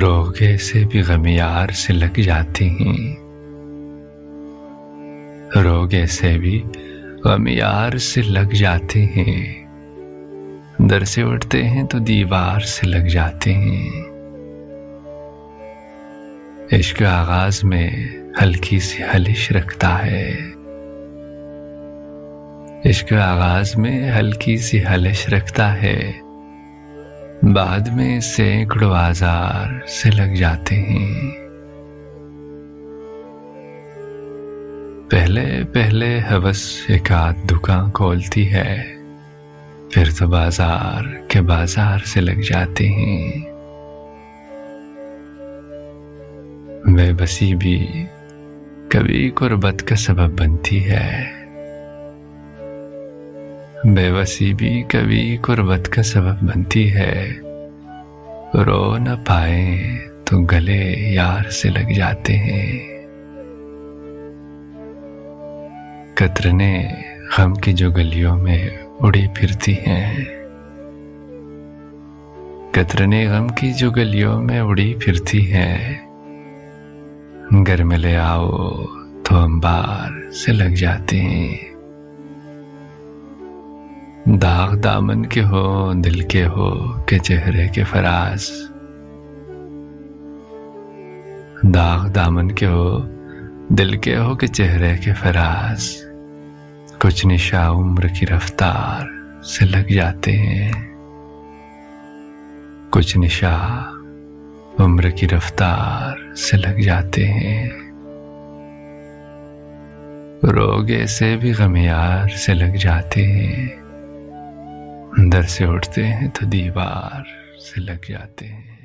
روغے سے بھی غم یار سے لگ جاتے ہیں، روغے سے بھی غم یار سے لگ جاتے ہیں، در سے اٹھتے ہیں تو دیوار سے لگ جاتے ہیں۔ عشق آغاز میں ہلکی سی ہلش رکھتا ہے، عشق آغاز میں ہلکی سی ہلش رکھتا ہے، بعد میں سینکڑوں آزار سے لگ جاتے ہیں۔ پہلے پہلے ہوس ایک آدھ دکان کھولتی ہے، پھر تو بازار کے بازار سے لگ جاتے ہیں۔ بے بسی بھی کبھی قربت کا سبب بنتی ہے، بے بسی بھی کبھی قربت کا سبب بنتی ہے، رو نہ پائیں تو گلے یار سے لگ جاتے ہیں۔ قطرنے غم کی جو گلیوں میں اڑی پھرتی ہیں، قطرنے غم کی جو گلیوں میں اڑی پھرتی ہیں، گھر میں لے آؤ تو انبار سے لگ جاتے ہیں۔ داغ دامن کے ہو دل کے ہو کہ چہرے کے فراز، داغ دامن کے ہو دل کے ہو کہ چہرے کے فراز، کچھ نشا عمر کی رفتار سے لگ جاتے ہیں، کچھ نشا عمر کی رفتار سے لگ جاتے ہیں۔ روغے سے بھی غم یار سے لگ جاتے ہیں، در سے اٹھتے ہیں تو دیوار سے لگ جاتے ہیں۔